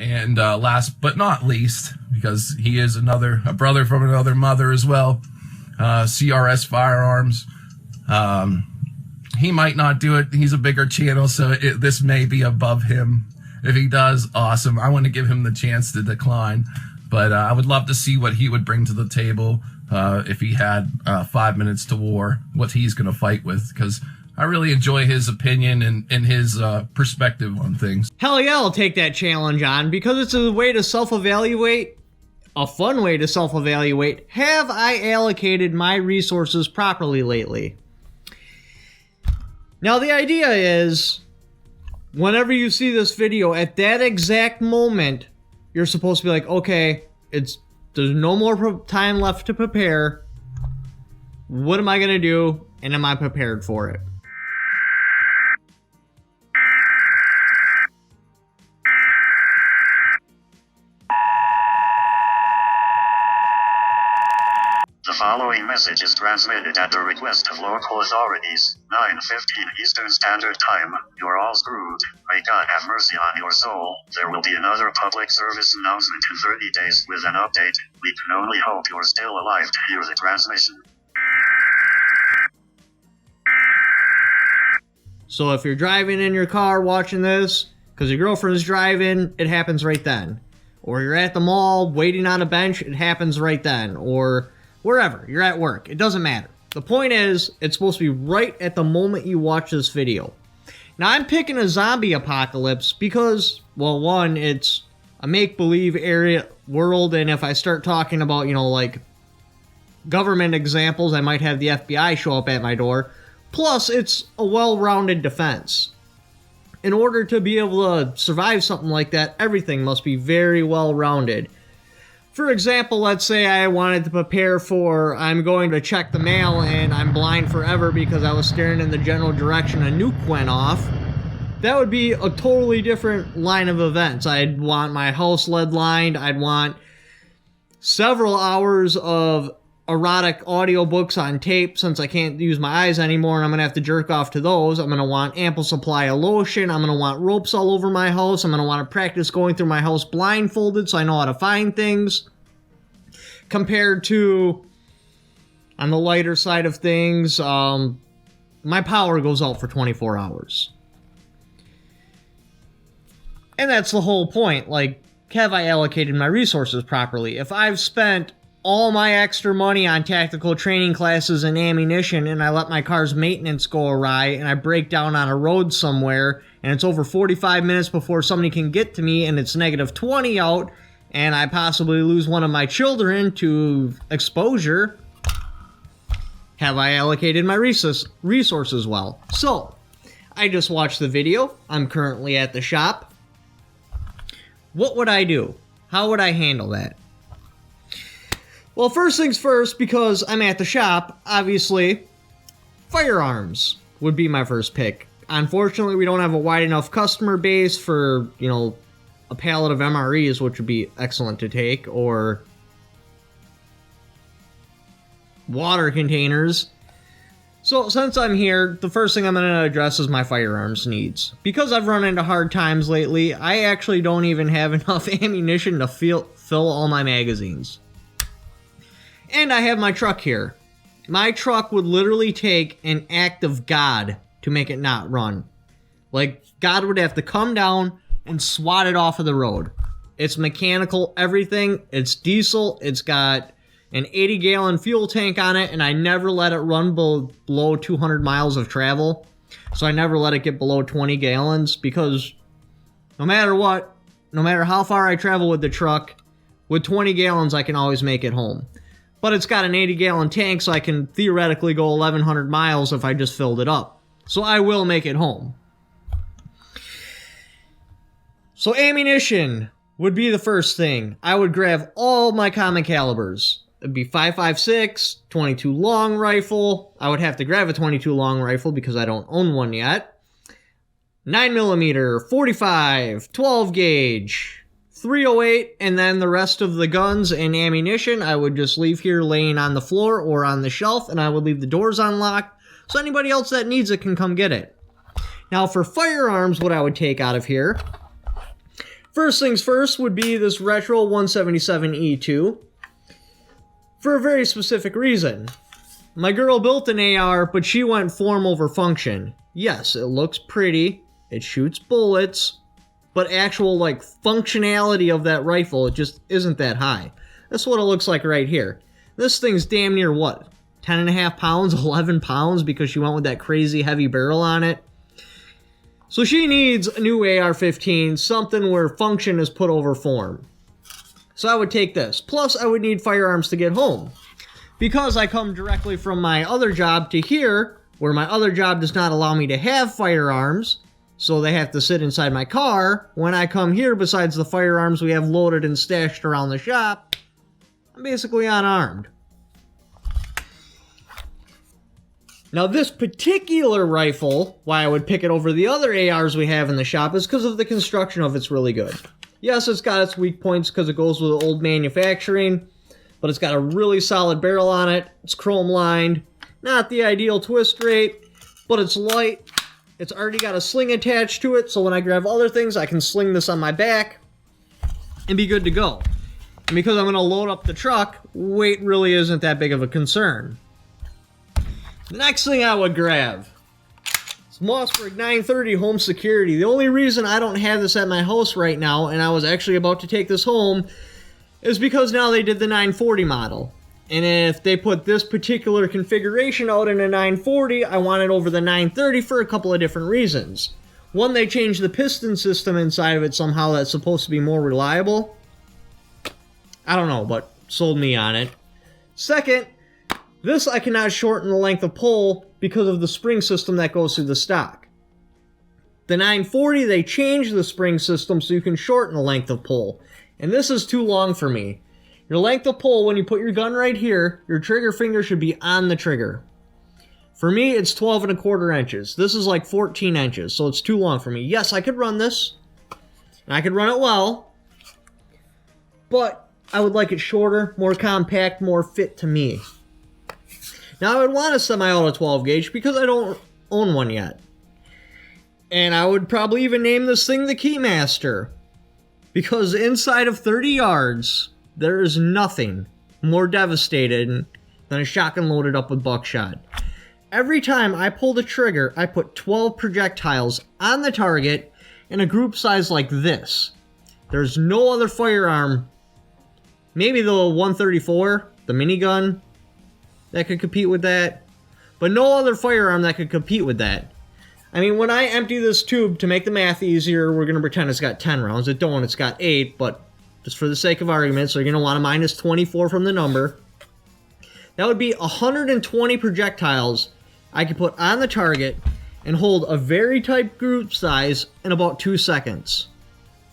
And last but not least, because he is a brother from another mother as well, CRS Firearms. He might not do it. He's a bigger channel, so this may be above him. If he does, awesome. I want to give him the chance to decline. But I would love to see what he would bring to the table if he had 5 minutes to war, what he's going to fight with, because I really enjoy his opinion and his perspective on things. Hell yeah, I'll take that challenge on, because it's a way to self-evaluate, a fun way to self-evaluate. Have I allocated my resources properly lately? Now, the idea is, whenever you see this video, at that exact moment, you're supposed to be like, okay, there's no more time left to prepare. What am I going to do? And am I prepared for it? The following message is transmitted at the request of local authorities. 9:15 Eastern Standard Time. You're all screwed. May God have mercy on your soul. There will be another public service announcement in 30 days with an update. We can only hope you're still alive to hear the transmission. So if you're driving in your car watching this, because your girlfriend's driving, it happens right then. Or you're at the mall waiting on a bench, it happens right then. Or wherever, you're at work, it doesn't matter. The point is, it's supposed to be right at the moment you watch this video. Now, I'm picking a zombie apocalypse because, well, one, it's a make-believe area world, and if I start talking about, like, government examples, I might have the FBI show up at my door. Plus, it's a well-rounded defense. In order to be able to survive something like that, everything must be very well-rounded. For example, let's say I wanted to prepare for, I'm going to check the mail and I'm blind forever because I was staring in the general direction a nuke went off. That would be a totally different line of events. I'd want my house lead lined. I'd want several hours of erotic audiobooks on tape since I can't use my eyes anymore and I'm going to have to jerk off to those. I'm going to want ample supply of lotion. I'm going to want ropes all over my house. I'm going to want to practice going through my house blindfolded so I know how to find things. Compared to, on the lighter side of things, my power goes out for 24 hours. And that's the whole point. Like, have I allocated my resources properly? If I've spent all my extra money on tactical training classes and ammunition, and I let my car's maintenance go awry, and I break down on a road somewhere, and it's over 45 minutes before somebody can get to me, and it's negative 20 out, and I possibly lose one of my children to exposure, have I allocated my resources well? So, I just watched the video. I'm currently at the shop. What would I do? How would I handle that? Well, first things first, because I'm at the shop, obviously, firearms would be my first pick. Unfortunately, we don't have a wide enough customer base for, a pallet of MREs, which would be excellent to take, or water containers. So, since I'm here, the first thing I'm going to address is my firearms needs. Because I've run into hard times lately, I actually don't even have enough ammunition to fill all my magazines. And I have my truck here. My truck would literally take an act of God to make it not run. Like, God would have to come down and swat it off of the road. It's mechanical, everything. It's diesel. It's got an 80-gallon fuel tank on it, and I never let it run below 200 miles of travel. So I never let it get below 20 gallons because no matter what, no matter how far I travel with the truck, with 20 gallons I can always make it home. But it's got an 80-gallon tank, so I can theoretically go 1,100 miles if I just filled it up. So I will make it home. So ammunition would be the first thing. I would grab all my common calibers. It'd be 5.56, 22 long rifle. I would have to grab a 22 long rifle because I don't own one yet. 9mm, 45, 12 gauge. 308, and then the rest of the guns and ammunition I would just leave here laying on the floor or on the shelf, and I would leave the doors unlocked so anybody else that needs it can come get it. Now for firearms, what I would take out of here, First things first would be this Retro 177E2 for a very specific reason. My girl built an AR, but she went form over function. Yes, it looks pretty, it shoots bullets, but actual like functionality of that rifle, it just isn't that high. That's what it looks like right here. This thing's damn near what? 10.5 pounds, 11 pounds because she went with that crazy heavy barrel on it. So she needs a new AR-15, something where function is put over form. So I would take this. Plus, I would need firearms to get home. Because I come directly from my other job to here, where my other job does not allow me to have firearms, so they have to sit inside my car. When I come here, besides the firearms we have loaded and stashed around the shop, I'm basically unarmed. Now this particular rifle, why I would pick it over the other ARs we have in the shop, is because of the construction of it's really good. Yes, it's got its weak points because it goes with old manufacturing, but it's got a really solid barrel on it. It's chrome lined, not the ideal twist rate, but it's light. It's already got a sling attached to it, so when I grab other things, I can sling this on my back and be good to go. And because I'm going to load up the truck, weight really isn't that big of a concern. The next thing I would grab is Mossberg 930 Home Security. The only reason I don't have this at my house right now, and I was actually about to take this home, is because now they did the 940 model. And if they put this particular configuration out in a 940, I want it over the 930 for a couple of different reasons. One, they changed the piston system inside of it somehow that's supposed to be more reliable. I don't know, but sold me on it. Second, this I cannot shorten the length of pull because of the spring system that goes through the stock. The 940, they changed the spring system so you can shorten the length of pull. And this is too long for me. Your length of pull, when you put your gun right here, your trigger finger should be on the trigger. For me, it's 12.25 inches. This is like 14 inches, so it's too long for me. Yes, I could run this, and I could run it well, but I would like it shorter, more compact, more fit to me. Now, I would want a semi-auto 12 gauge because I don't own one yet. And I would probably even name this thing the Keymaster. Because inside of 30 yards, there is nothing more devastating than a shotgun loaded up with buckshot. Every time I pull the trigger, I put 12 projectiles on the target in a group size like this. There's no other firearm, maybe the 134, the minigun, that could compete with that, but no other firearm that could compete with that. I mean, when I empty this tube, to make the math easier, we're going to pretend it's got 10 rounds. It don't, it's got 8, but just for the sake of argument, so you're going to want to minus 24 from the number. That would be 120 projectiles I could put on the target and hold a very tight group size in about 2 seconds.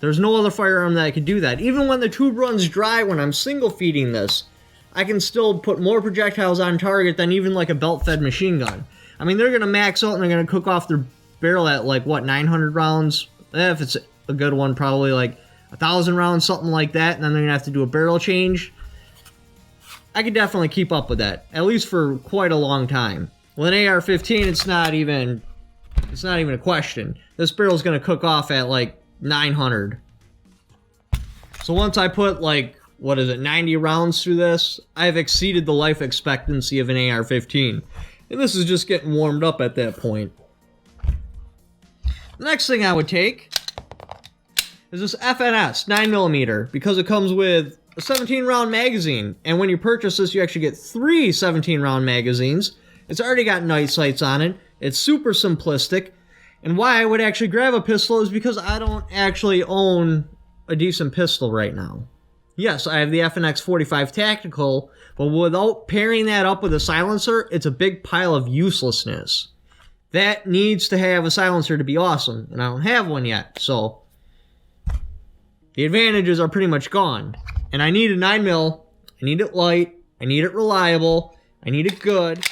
There's no other firearm that I could do that. Even when the tube runs dry when I'm single feeding this, I can still put more projectiles on target than even like a belt-fed machine gun. I mean, they're going to max out and they're going to cook off their barrel at like, what, 900 rounds? If it's a good one, probably like 1,000 rounds, something like that, and then they're going to have to do a barrel change. I could definitely keep up with that, at least for quite a long time. With an AR-15, it's not even a question. This barrel's going to cook off at like 900. So once I put like, 90 rounds through this, I've exceeded the life expectancy of an AR-15. And this is just getting warmed up at that point. The next thing I would take is this FNS 9mm, because it comes with a 17-round magazine. And when you purchase this, you actually get 3 17-round magazines. It's already got night sights on it. It's super simplistic. And why I would actually grab a pistol is because I don't actually own a decent pistol right now. Yes, I have the FNX 45 Tactical, but without pairing that up with a silencer, it's a big pile of uselessness. That needs to have a silencer to be awesome, and I don't have one yet, so the advantages are pretty much gone. And I need a 9mm, I need it light, I need it reliable, I need it good,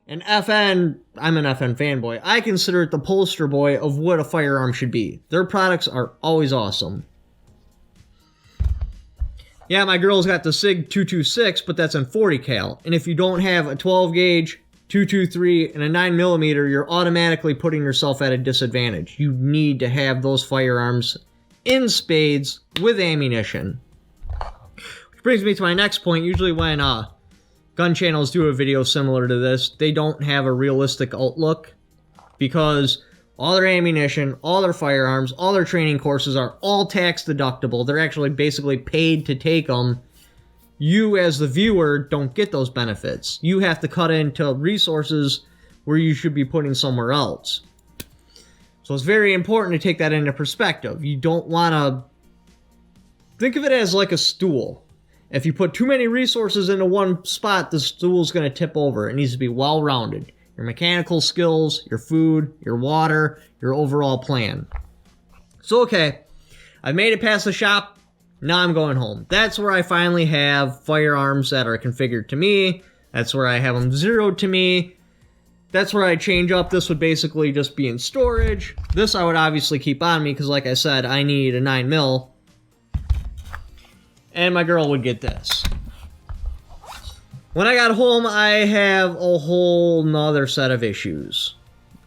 and FN, I'm an FN fanboy, I consider it the poster boy of what a firearm should be. Their products are always awesome. Yeah, my girl's got the SIG 226, but that's in 40 cal. And if you don't have a 12 gauge, 223, and a 9mm, you're automatically putting yourself at a disadvantage. You need to have those firearms in spades with ammunition. Which brings me to my next point. Usually when gun channels do a video similar to this, they don't have a realistic outlook because all their ammunition, all their firearms, all their training courses are all tax deductible. They're actually basically paid to take them. You as the viewer don't get those benefits. You have to cut into resources where you should be putting somewhere else. So it's very important to take that into perspective. You don't want to think of it as like a stool. If you put too many resources into one spot, the stool's going to tip over. It needs to be well-rounded. Your mechanical skills, your food, your water, your overall plan. So, okay, I made it past the shop. Now I'm going home. That's where I finally have firearms that are configured to me. That's where I have them zeroed to me. That's where I change up. This would basically just be in storage. This I would obviously keep on me because, like I said, I need a 9mm. And my girl would get this. When I got home, I have a whole nother set of issues.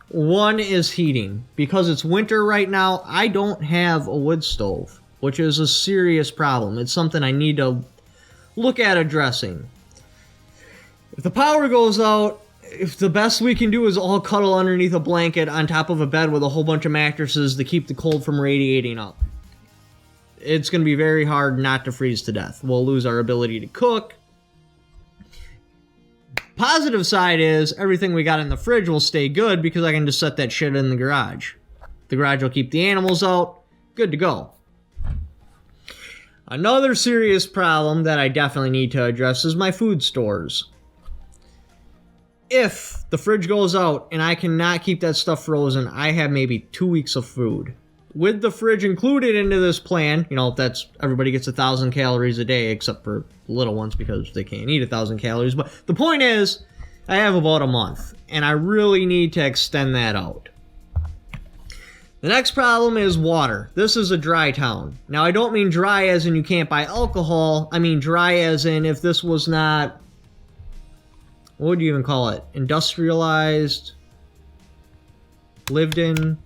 One is heating. Because it's winter right now, I don't have a wood stove, which is a serious problem. It's something I need to look at addressing. If the power goes out, if the best we can do is all cuddle underneath a blanket on top of a bed with a whole bunch of mattresses to keep the cold from radiating up, it's going to be very hard not to freeze to death. We'll lose our ability to cook. Positive side is everything we got in the fridge will stay good because I can just set that shit in the garage. The garage will keep the animals out. Good to go. Another serious problem that I definitely need to address is my food stores. If the fridge goes out and I cannot keep that stuff frozen, I have maybe 2 weeks of food. With the fridge included into this plan, you know, that's everybody gets 1,000 calories a day except for little ones because they can't eat 1,000 calories. But the point is, I have about a month, and I really need to extend that out. The next problem is water. This is a dry town. Now, I don't mean dry as in you can't buy alcohol. I mean dry as in if this was not, what would you even call it? Industrialized? Lived in?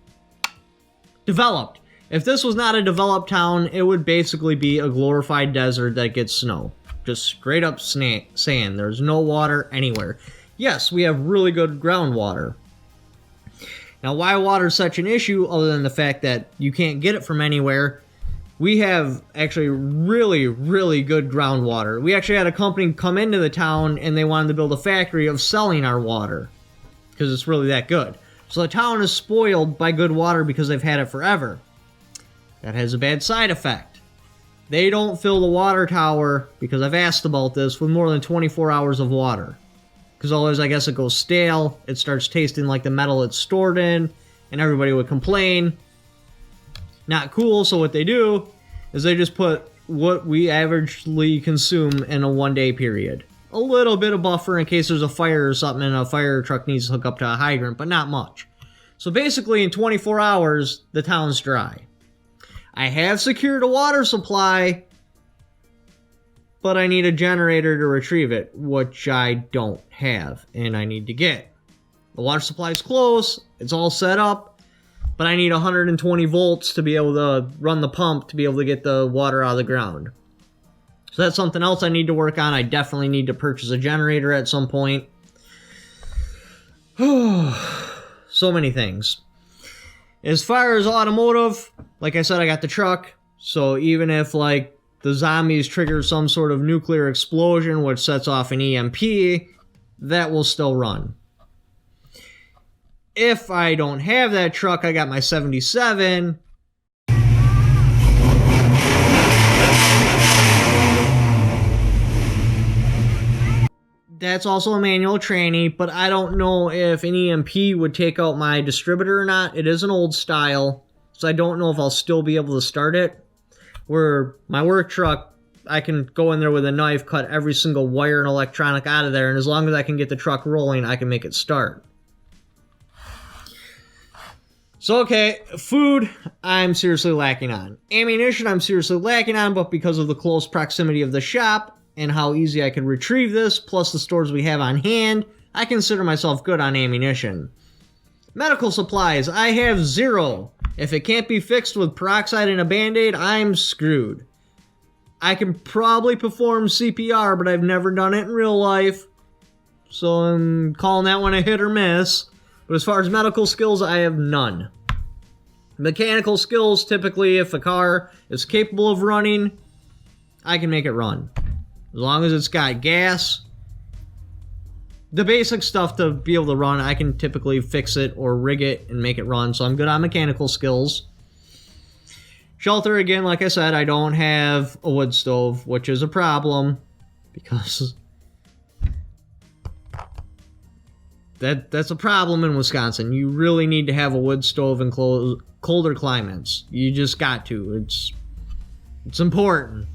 Developed. If this was not a developed town, it would basically be a glorified desert that gets snow. Just straight up sand. There's no water anywhere. Yes, we have really good groundwater. Now, why water is such an issue, other than the fact that you can't get it from anywhere, we have actually really, really good groundwater. We actually had a company come into the town, and they wanted to build a factory of selling our water, because it's really that good. So the town is spoiled by good water because they've had it forever. That has a bad side effect. They don't fill the water tower, because I've asked about this, with more than 24 hours of water. Because otherwise, I guess it goes stale, it starts tasting like the metal it's stored in, and everybody would complain. Not cool, so what they do is they just put what we averagely consume in a 1-day period. A little bit of buffer in case there's a fire or something and a fire truck needs to hook up to a hydrant, but not much. So basically, in 24 hours, the town's dry. I have secured a water supply, but I need a generator to retrieve it, which I don't have, and I need to get. The water supply is close, it's all set up, but I need 120 volts to be able to run the pump to be able to get the water out of the ground. So that's something else I need to work on. I definitely need to purchase a generator at some point. So many things. As far as automotive, like I said, I got the truck. So even if, like, the zombies trigger some sort of nuclear explosion, which sets off an EMP, that will still run. If I don't have that truck, I got my 77. That's also a manual tranny, but I don't know if an EMP would take out my distributor or not. It is an old style, so I don't know if I'll still be able to start it. Where my work truck, I can go in there with a knife, cut every single wire and electronic out of there, and as long as I can get the truck rolling, I can make it start. So, okay, food, I'm seriously lacking on. Ammunition, I'm seriously lacking on, but because of the close proximity of the shop, and how easy I could retrieve this, plus the stores we have on hand, I consider myself good on ammunition. Medical supplies, I have 0. If it can't be fixed with peroxide and a Band-Aid, I'm screwed. I can probably perform CPR, but I've never done it in real life. So I'm calling that one a hit or miss. But as far as medical skills, I have none. Mechanical skills, typically if a car is capable of running, I can make it run. As long as it's got gas, the basic stuff to be able to run, I can typically fix it or rig it and make it run. So I'm good on mechanical skills. Shelter, again, like I said, I don't have a wood stove, which is a problem because that's a problem in Wisconsin. You really need to have a wood stove in colder climates. You just got to. It's important.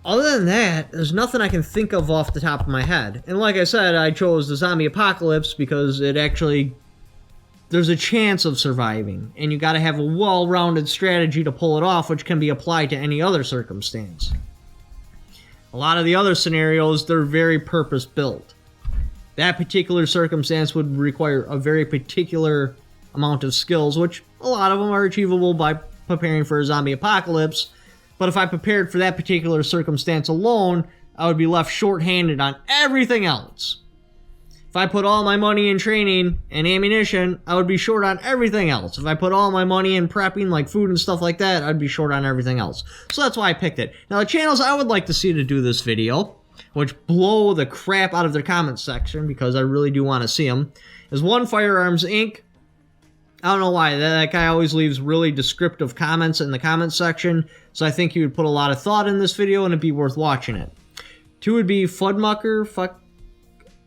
Other than that, there's nothing I can think of off the top of my head. And like I said, I chose the zombie apocalypse because it actually, there's a chance of surviving. And you got to have a well-rounded strategy to pull it off, which can be applied to any other circumstance. A lot of the other scenarios, they're very purpose-built. That particular circumstance would require a very particular amount of skills, which a lot of them are achievable by preparing for a zombie apocalypse. But if I prepared for that particular circumstance alone, I would be left short-handed on everything else. If I put all my money in training and ammunition, I would be short on everything else. If I put all my money in prepping, like food and stuff like that, I'd be short on everything else. So that's why I picked it. Now, the channels I would like to see to do this video, which blow the crap out of their comment section because I really do want to see them, is one, Firearms Inc. I don't know why. That guy always leaves really descriptive comments in the comment section, so I think he would put a lot of thought in this video and it'd be worth watching it. 2 would be Fudmucker.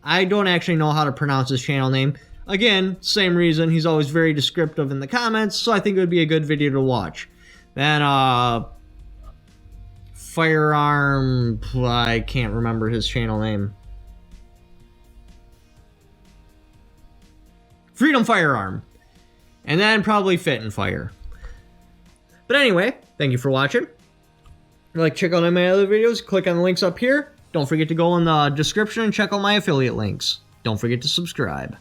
I don't actually know how to pronounce his channel name. Again, same reason. He's always very descriptive in the comments, so I think it would be a good video to watch. Then, Firearm... I can't remember his channel name. Freedom Firearm. And then probably Fit and Fire. But anyway, thank you for watching. If you'd like to check out any of my other videos, click on the links up here. Don't forget to go in the description and check out my affiliate links. Don't forget to subscribe.